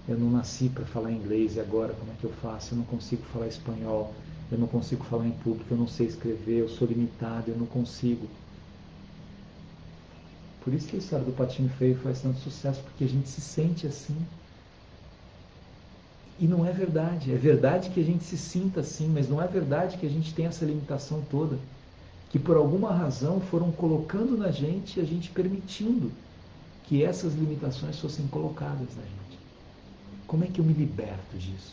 eu não nasci para falar inglês e agora como é que eu faço? Eu não consigo falar espanhol, eu não consigo falar em público, eu não sei escrever, eu sou limitado, eu não consigo. Por isso que a história do Patinho Feio faz tanto sucesso, porque a gente se sente assim. E não é verdade. É verdade que a gente se sinta assim, mas não é verdade que a gente tem essa limitação toda. Que por alguma razão foram colocando na gente e a gente permitindo que essas limitações fossem colocadas na gente. Como é que eu me liberto disso?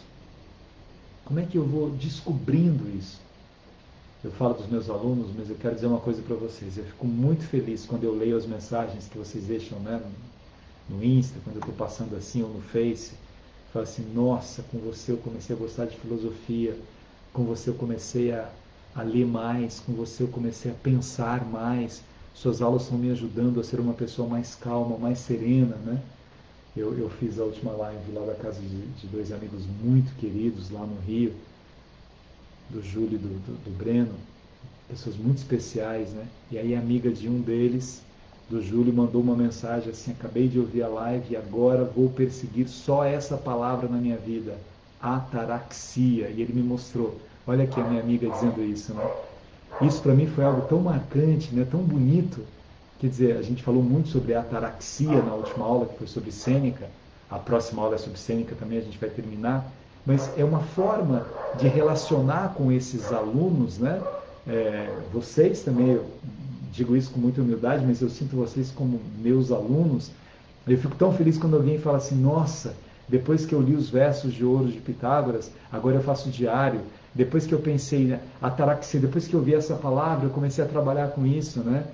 Como é que eu vou descobrindo isso? Eu falo dos meus alunos, mas eu quero dizer uma coisa para vocês. Eu fico muito feliz quando eu leio as mensagens que vocês deixam, né, no Insta, quando eu estou passando assim, ou no Face. Falo assim, nossa, com você eu comecei a gostar de filosofia, com você eu comecei a ler mais, com você eu comecei a pensar mais. Suas aulas estão me ajudando a ser uma pessoa mais calma, mais serena, né? Eu fiz a última live lá da casa de dois amigos muito queridos lá no Rio, do Júlio e do Breno, pessoas muito especiais, né? E aí a amiga de um deles, do Júlio, mandou uma mensagem assim: acabei de ouvir a live e agora vou perseguir só essa palavra na minha vida, ataraxia. E ele me mostrou, olha aqui a minha amiga dizendo isso, né? Isso para mim foi algo tão marcante, né? Tão bonito. Quer dizer, a gente falou muito sobre ataraxia na última aula, que foi sobre Sêneca. A próxima aula é sobre Sêneca também, a gente vai terminar. Mas é uma forma de relacionar com esses alunos, né? Vocês também, eu digo isso com muita humildade, mas eu sinto vocês como meus alunos. Eu fico tão feliz quando alguém fala assim, nossa, depois que eu li os versos de ouro de Pitágoras, agora eu faço diário. Depois que eu pensei, né, ataraxia, depois que eu vi essa palavra, eu comecei a trabalhar com isso, né?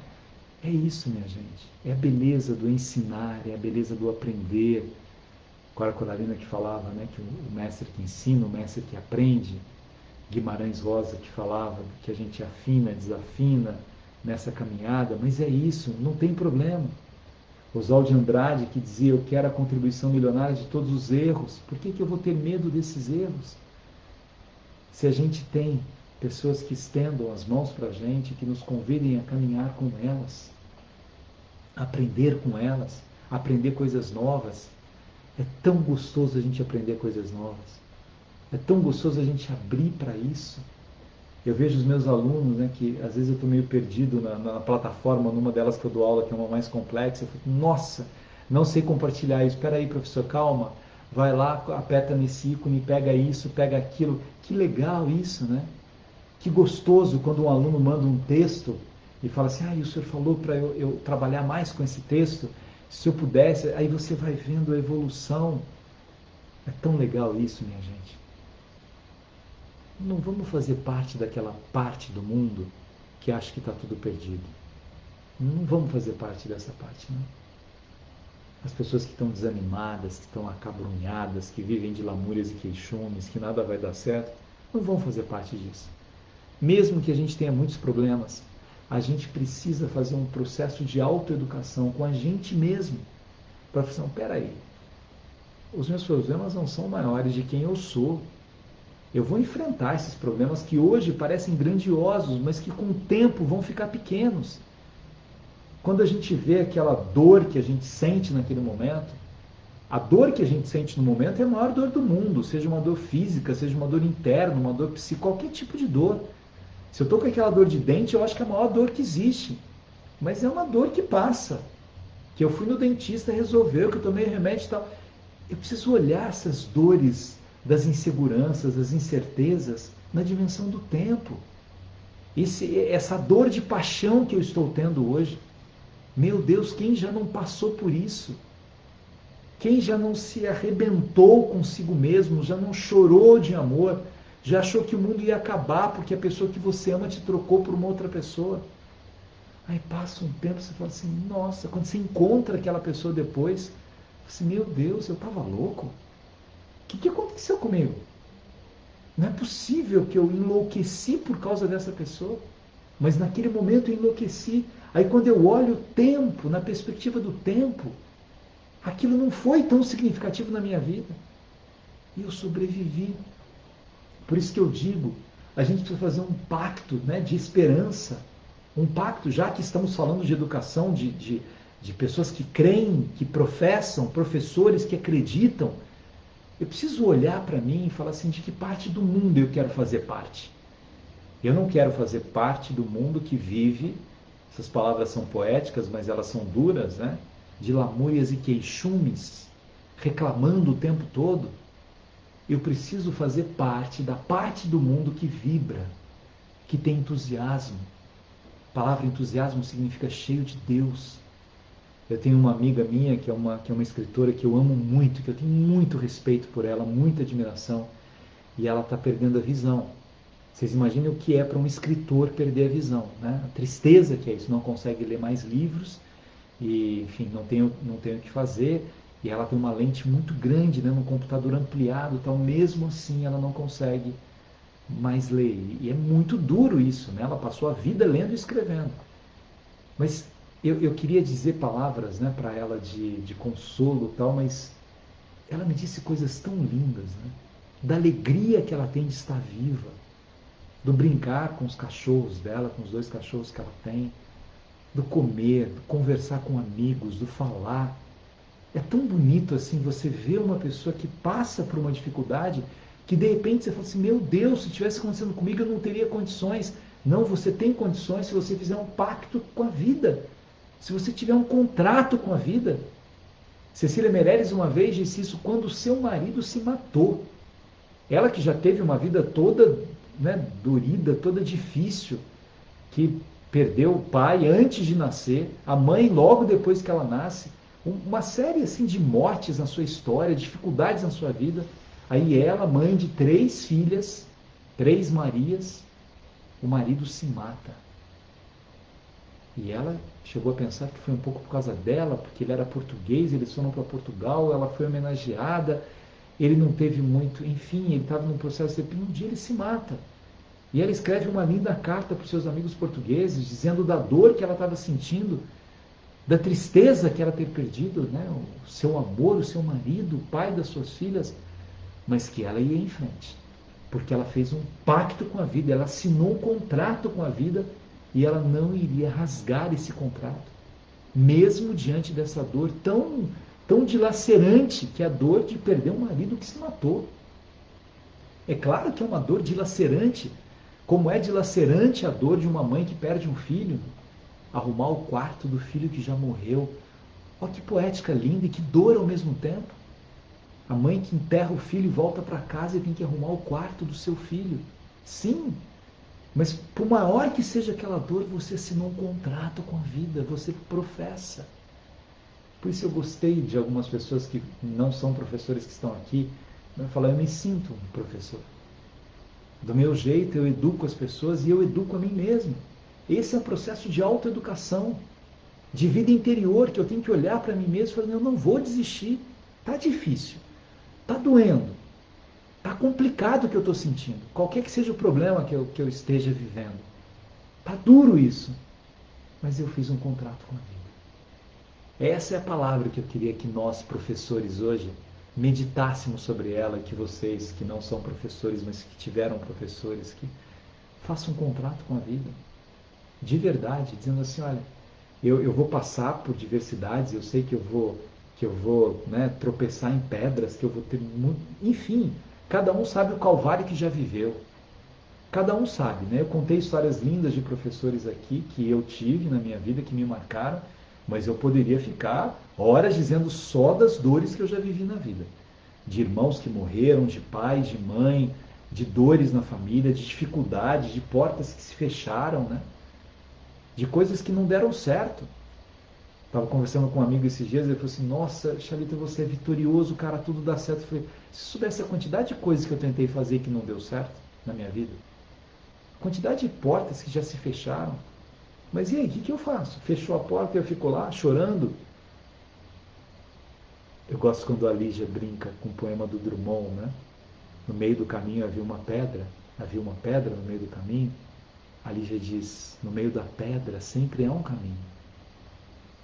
É isso, minha gente. É a beleza do ensinar, é a beleza do aprender. Cora Coralina que falava, né, que o mestre que ensina, o mestre que aprende. Guimarães Rosa que falava que a gente afina, desafina nessa caminhada, mas é isso, não tem problema. Oswald de Andrade que dizia, eu quero a contribuição milionária de todos os erros. Por que eu vou ter medo desses erros? Se a gente tem pessoas que estendam as mãos para a gente, que nos convidem a caminhar com elas, aprender com elas, aprender coisas novas. É tão gostoso a gente aprender coisas novas. É tão gostoso a gente abrir para isso. Eu vejo os meus alunos, né, que às vezes eu estou meio perdido na plataforma, numa delas que eu dou aula, que é uma mais complexa. Eu fico, nossa, não sei compartilhar isso. Espera aí, professor, calma. Vai lá, aperta nesse ícone, pega isso, pega aquilo. Que legal isso, né? Que gostoso quando um aluno manda um texto e fala assim, o senhor falou para eu trabalhar mais com esse texto, se eu pudesse, aí você vai vendo a evolução. É tão legal isso, minha gente. Não vamos fazer parte daquela parte do mundo que acha que está tudo perdido. Não vamos fazer parte dessa parte, não. As pessoas que estão desanimadas, que estão acabrunhadas, que vivem de lamúrias e queixumes, que nada vai dar certo, não vão fazer parte disso. Mesmo que a gente tenha muitos problemas, a gente precisa fazer um processo de autoeducação com a gente mesmo. Para falar, peraí, os meus problemas não são maiores de quem eu sou. Eu vou enfrentar esses problemas que hoje parecem grandiosos, mas que com o tempo vão ficar pequenos. Quando a gente vê aquela dor que a gente sente naquele momento, a dor que a gente sente no momento é a maior dor do mundo, seja uma dor física, seja uma dor interna, uma dor psíquica, qualquer tipo de dor. Se eu estou com aquela dor de dente, eu acho que é a maior dor que existe. Mas é uma dor que passa. Que eu fui no dentista, resolveu, que eu tomei remédio e tal. Eu preciso olhar essas dores das inseguranças, das incertezas, na dimensão do tempo. Essa dor de paixão que eu estou tendo hoje, meu Deus, quem já não passou por isso? Quem já não se arrebentou consigo mesmo, já não chorou de amor, já achou que o mundo ia acabar porque a pessoa que você ama te trocou por uma outra pessoa? Aí passa um tempo, você fala assim, nossa, quando você encontra aquela pessoa depois, você fala assim, meu Deus, eu estava louco? O que aconteceu comigo? Não é possível que eu enlouqueci por causa dessa pessoa. Mas naquele momento eu enlouqueci. Aí quando eu olho o tempo, na perspectiva do tempo, aquilo não foi tão significativo na minha vida. E eu sobrevivi. Por isso que eu digo, a gente precisa fazer um pacto, né, de esperança. Um pacto, já que estamos falando de educação, de pessoas que creem, que professam, professores que acreditam. Eu preciso olhar para mim e falar assim, de que parte do mundo eu quero fazer parte? Eu não quero fazer parte do mundo que vive, essas palavras são poéticas, mas elas são duras, né? De lamúrias e queixumes, reclamando o tempo todo. Eu preciso fazer parte da parte do mundo que vibra, que tem entusiasmo. A palavra entusiasmo significa cheio de Deus. Eu tenho uma amiga minha que é uma escritora que eu amo muito, que eu tenho muito respeito por ela, muita admiração, e ela está perdendo a visão. Vocês imaginem o que é para um escritor perder a visão, né? A tristeza que é isso, não consegue ler mais livros e, enfim, não tem o que fazer, e ela tem uma lente muito grande, né, no computador ampliado, tal, mesmo assim ela não consegue mais ler. E é muito duro isso, né? Ela passou a vida lendo e escrevendo. Mas eu queria dizer palavras, né, para ela de consolo, tal, mas ela me disse coisas tão lindas, né? Da alegria que ela tem de estar viva, do brincar com os cachorros dela, com os 2 cachorros que ela tem, do comer, do conversar com amigos, do falar. É tão bonito assim você ver uma pessoa que passa por uma dificuldade que de repente você fala assim, meu Deus, se tivesse acontecendo comigo eu não teria condições. Não, você tem condições se você fizer um pacto com a vida. Se você tiver um contrato com a vida. Cecília Meirelles uma vez disse isso quando o seu marido se matou. Ela que já teve uma vida toda, né, dorida, toda difícil, que perdeu o pai antes de nascer, a mãe logo depois que ela nasce, uma série assim de mortes na sua história, dificuldades na sua vida. Aí ela, mãe de 3 filhas, 3 Marias, o marido se mata. E ela chegou a pensar que foi um pouco por causa dela, porque ele era português, eles foram para Portugal, ela foi homenageada, ele não teve muito, enfim, ele estava num processo de... Um dia ele se mata. E ela escreve uma linda carta para os seus amigos portugueses, dizendo da dor que ela estava sentindo, da tristeza que ela ter perdido, né, o seu amor, o seu marido, o pai das suas filhas, mas que ela ia em frente. Porque ela fez um pacto com a vida, ela assinou um contrato com a vida e ela não iria rasgar esse contrato, mesmo diante dessa dor tão dilacerante que é a dor de perder um marido que se matou. É claro que é uma dor dilacerante, como é dilacerante a dor de uma mãe que perde um filho, arrumar o quarto do filho que já morreu. Olha que poética linda e que dor ao mesmo tempo. A mãe que enterra o filho e volta para casa e tem que arrumar o quarto do seu filho. Sim, mas por maior que seja aquela dor, você assinou um contrato com a vida, você professa. Por isso eu gostei de algumas pessoas que não são professores que estão aqui, falar, eu me sinto um professor. Do meu jeito, eu educo as pessoas e eu educo a mim mesmo. Esse é um processo de autoeducação, de vida interior, que eu tenho que olhar para mim mesmo e falar, eu não vou desistir. Tá difícil, tá doendo, tá complicado o que eu estou sentindo. Qualquer que seja o problema que eu esteja vivendo. Tá duro isso, mas eu fiz um contrato com a vida. Essa é a palavra que eu queria que nós, professores, hoje, meditássemos sobre ela, que vocês que não são professores, mas que tiveram professores, que façam um contrato com a vida. De verdade, dizendo assim, olha, eu vou passar por diversidades, eu sei que eu vou tropeçar em pedras, que eu vou ter muito... Enfim, cada um sabe o calvário que já viveu. Cada um sabe, né? Eu contei histórias lindas de professores aqui que eu tive na minha vida, que me marcaram, mas eu poderia ficar horas dizendo só das dores que eu já vivi na vida. De irmãos que morreram, de pai, de mãe, de dores na família, de dificuldades, de portas que se fecharam, né? De coisas que não deram certo. Estava conversando com um amigo esses dias, ele falou assim, nossa, Xalita, você é vitorioso, cara, tudo dá certo. Eu falei, se soubesse a quantidade de coisas que eu tentei fazer que não deu certo na minha vida, a quantidade de portas que já se fecharam, mas e aí, o que eu faço? Fechou a porta e eu fico lá chorando? Eu gosto quando a Lígia brinca com o poema do Drummond, né? No meio do caminho havia uma pedra no meio do caminho. A Lígia diz, no meio da pedra sempre há um caminho.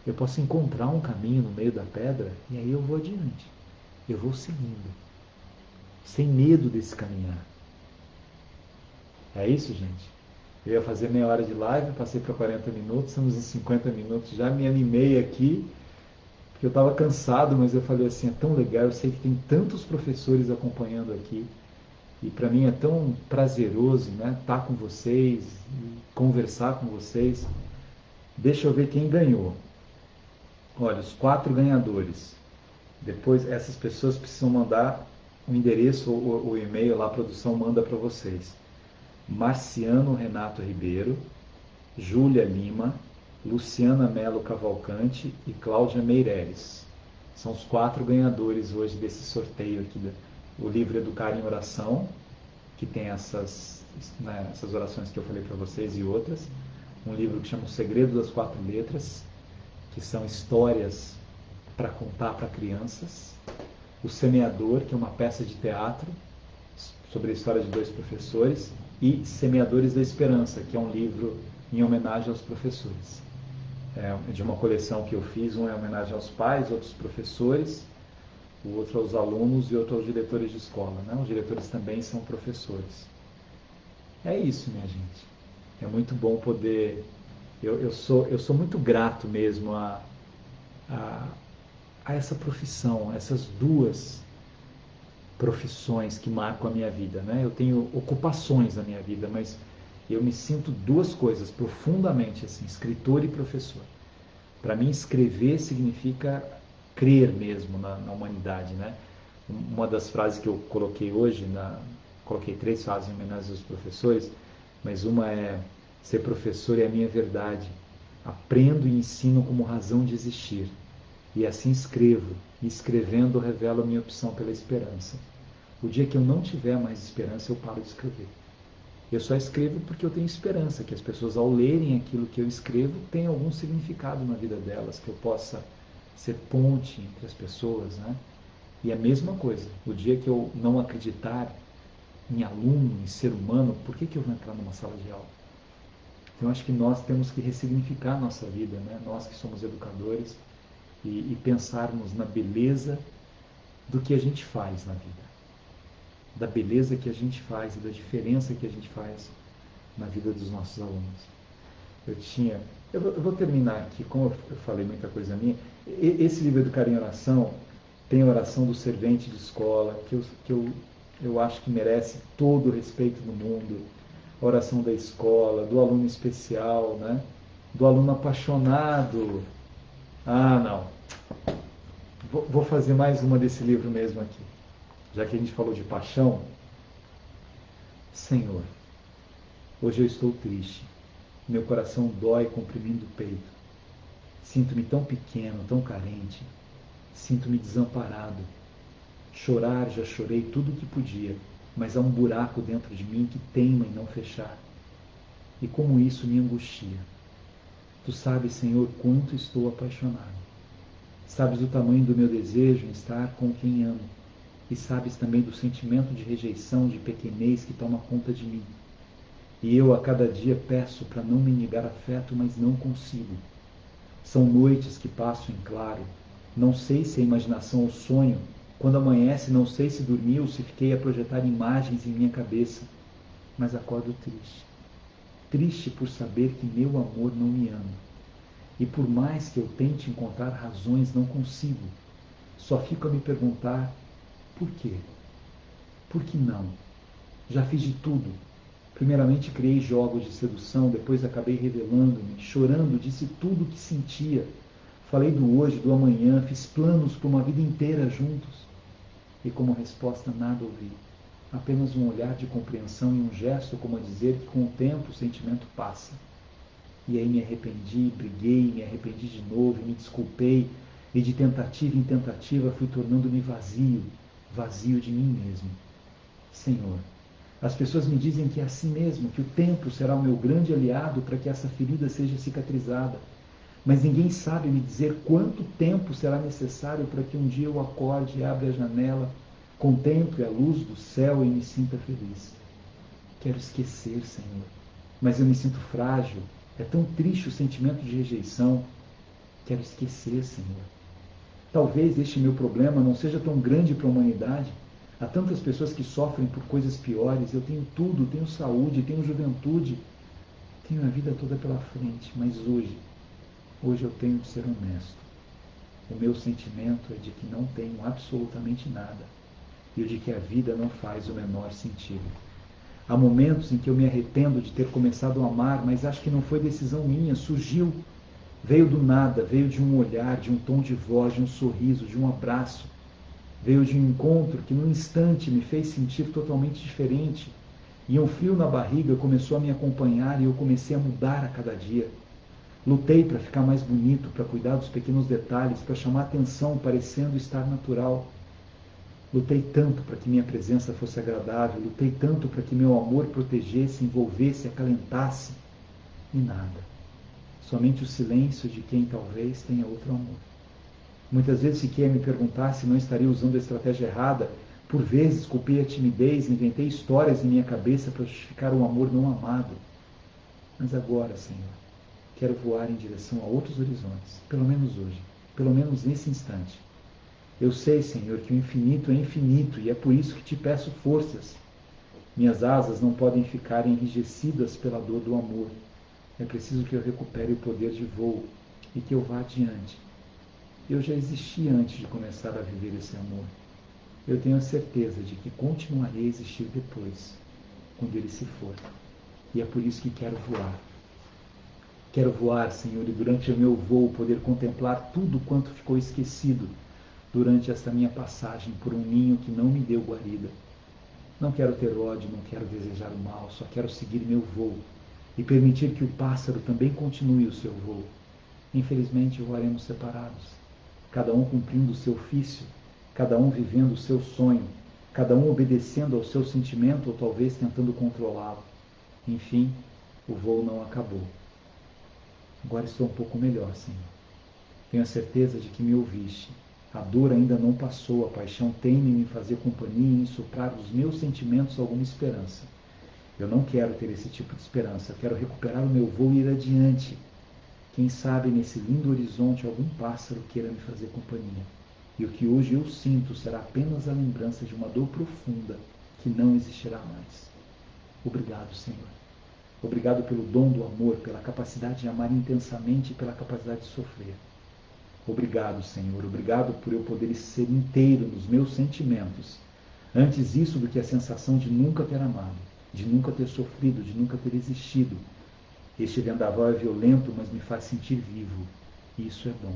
Eu posso encontrar um caminho no meio da pedra e aí eu vou adiante. Eu vou seguindo, sem medo desse caminhar. É isso, gente? Eu ia fazer meia hora de live, passei para 40 minutos, estamos em 50 minutos já, me animei aqui, porque eu estava cansado, mas eu falei assim, é tão legal, eu sei que tem tantos professores acompanhando aqui, e para mim é tão prazeroso, né, estar com vocês, conversar com vocês. Deixa eu ver quem ganhou. Olha, os 4 ganhadores. Depois, essas pessoas precisam mandar o endereço ou o e-mail lá, a produção manda para vocês. Marciano Renato Ribeiro, Júlia Lima, Luciana Melo Cavalcante e Cláudia Meireles. São os 4 ganhadores hoje desse sorteio aqui. O livro Educar em Oração, que tem essas orações que eu falei para vocês e outras. Um livro que chama O Segredo das 4 Letras, que são histórias para contar para crianças. O Semeador, que é uma peça de teatro sobre a história de 2 professores. E Semeadores da Esperança, que é um livro em homenagem aos professores. É de uma coleção que eu fiz, um é em homenagem aos pais, outros professores, o outro aos alunos e outro aos diretores de escola. Né? Os diretores também são professores. É isso, minha gente. É muito bom poder... Eu sou muito grato mesmo a, a essa profissão, essas 2 profissões que marcam a minha vida. Né? Eu tenho ocupações na minha vida, mas eu me sinto 2 coisas profundamente, assim, escritor e professor. Para mim, escrever significa crer mesmo na humanidade. Né? Uma das frases que eu coloquei hoje, coloquei 3 frases em homenagem aos professores, mas uma é: ser professor é a minha verdade. Aprendo e ensino como razão de existir. E assim escrevo, e escrevendo revelo a minha opção pela esperança. O dia que eu não tiver mais esperança, eu paro de escrever. Eu só escrevo porque eu tenho esperança que as pessoas, ao lerem aquilo que eu escrevo, tenham algum significado na vida delas, que eu possa ser ponte entre as pessoas, né? E a mesma coisa, o dia que eu não acreditar em aluno, em ser humano, por que eu vou entrar numa sala de aula? Então, eu acho que nós temos que ressignificar a nossa vida, né? Nós que somos educadores, e pensarmos na beleza do que a gente faz na vida, da beleza que a gente faz e da diferença que a gente faz na vida dos nossos alunos. Eu vou terminar aqui, como eu falei muita coisa minha, esse livro Educar em Oração tem a oração do servente de escola, que eu eu acho que merece todo o respeito do mundo. A oração da escola, do aluno especial, né? Do aluno apaixonado. Ah, não. Vou fazer mais uma desse livro mesmo aqui. Já que a gente falou de paixão. Senhor, hoje eu estou triste. Meu coração dói comprimindo o peito. Sinto-me tão pequeno, tão carente. Sinto-me desamparado. Chorar, já chorei tudo o que podia, mas há um buraco dentro de mim que teima em não fechar. E como isso me angustia. Tu sabes, Senhor, quanto estou apaixonado. Sabes o tamanho do meu desejo em estar com quem amo. E sabes também do sentimento de rejeição, de pequenez que toma conta de mim. E eu a cada dia peço para não me negar afeto, mas não consigo. São noites que passo em claro. Não sei se é imaginação ou sonho. Quando amanhece, não sei se dormi ou se fiquei a projetar imagens em minha cabeça. Mas acordo triste. Triste por saber que meu amor não me ama. E por mais que eu tente encontrar razões, não consigo. Só fico a me perguntar, por quê? Por que não? Já fiz de tudo. Primeiramente criei jogos de sedução, depois acabei revelando-me, chorando, disse tudo o que sentia. Falei do hoje, do amanhã, fiz planos para uma vida inteira juntos. E como resposta nada ouvi. Apenas um olhar de compreensão e um gesto como a dizer que com o tempo o sentimento passa. E aí me arrependi, briguei, me arrependi de novo, me desculpei, e de tentativa em tentativa fui tornando-me vazio, vazio de mim mesmo. Senhor, as pessoas me dizem que é assim mesmo, que o tempo será o meu grande aliado para que essa ferida seja cicatrizada. Mas ninguém sabe me dizer quanto tempo será necessário para que um dia eu acorde e abra a janela, contemple a luz do céu e me sinta feliz. Quero esquecer, Senhor, mas eu me sinto frágil. É tão triste o sentimento de rejeição. Quero esquecer, Senhor. Talvez este meu problema não seja tão grande para a humanidade. Há tantas pessoas que sofrem por coisas piores. Eu tenho tudo, tenho saúde, tenho juventude, tenho a vida toda pela frente. Mas hoje eu tenho que ser honesto. O meu sentimento é de que não tenho absolutamente nada e o de que a vida não faz o menor sentido. Há momentos em que eu me arrependo de ter começado a amar, mas acho que não foi decisão minha, surgiu. Veio do nada, veio de um olhar, de um tom de voz, de um sorriso, de um abraço. Veio de um encontro que num instante me fez sentir totalmente diferente. E um frio na barriga começou a me acompanhar e eu comecei a mudar a cada dia. Lutei para ficar mais bonito, para cuidar dos pequenos detalhes, para chamar atenção, parecendo estar natural. Lutei tanto para que minha presença fosse agradável, lutei tanto para que meu amor protegesse, envolvesse, acalentasse. E nada. Somente o silêncio de quem talvez tenha outro amor. Muitas vezes fiquei a me perguntar se não estaria usando a estratégia errada. Por vezes culpei a timidez, inventei histórias em minha cabeça para justificar um amor não amado. Mas agora, Senhor, quero voar em direção a outros horizontes, pelo menos hoje, pelo menos nesse instante. Eu sei, Senhor, que o infinito é infinito e é por isso que te peço forças. Minhas asas não podem ficar enrijecidas pela dor do amor. É preciso que eu recupere o poder de voo e que eu vá adiante. Eu já existi antes de começar a viver esse amor. Eu tenho a certeza de que continuarei a existir depois, quando ele se for. E é por isso que quero voar. Quero voar, Senhor, e durante o meu voo poder contemplar tudo quanto ficou esquecido durante esta minha passagem por um ninho que não me deu guarida. Não quero ter ódio, não quero desejar o mal, só quero seguir meu voo e permitir que o pássaro também continue o seu voo. Infelizmente, voaremos separados, cada um cumprindo o seu ofício, cada um vivendo o seu sonho, cada um obedecendo ao seu sentimento ou talvez tentando controlá-lo. Enfim, o voo não acabou. Agora estou um pouco melhor, Senhor. Tenho a certeza de que me ouviste. A dor ainda não passou, a paixão teime em me fazer companhia e em soprar dos meus sentimentos alguma esperança. Eu não quero ter esse tipo de esperança, eu quero recuperar o meu voo e ir adiante. Quem sabe nesse lindo horizonte algum pássaro queira me fazer companhia. E o que hoje eu sinto será apenas a lembrança de uma dor profunda que não existirá mais. Obrigado, Senhor. Obrigado pelo dom do amor, pela capacidade de amar intensamente e pela capacidade de sofrer. Obrigado, Senhor. Obrigado por eu poder ser inteiro nos meus sentimentos, Antes isso do que a sensação de nunca ter amado, de nunca ter sofrido, de nunca ter existido. Este vendaval é violento, mas me faz sentir vivo. E isso é bom.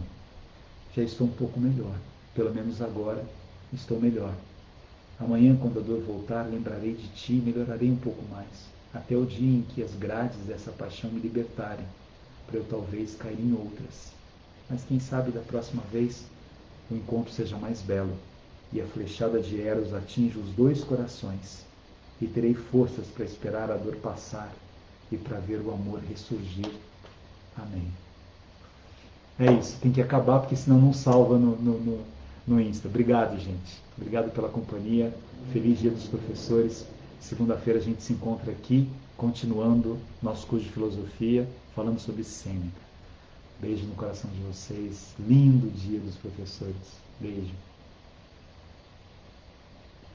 Já estou um pouco melhor. Pelo menos agora estou melhor. Amanhã, quando a dor voltar, lembrarei de ti e melhorarei um pouco mais, até o dia em que as grades dessa paixão me libertarem, para eu talvez cair em outras. Mas quem sabe da próxima vez o encontro seja mais belo, e a flechada de Eros atinja os dois corações, e terei forças para esperar a dor passar e para ver o amor ressurgir. Amém. É isso, tem que acabar porque senão não salva no Insta. Obrigado, gente. Obrigado pela companhia. Feliz Dia dos Professores. Segunda-feira a gente se encontra aqui, continuando nosso curso de filosofia, falando sobre Sêneca. Beijo no coração de vocês. Lindo Dia dos Professores. Beijo.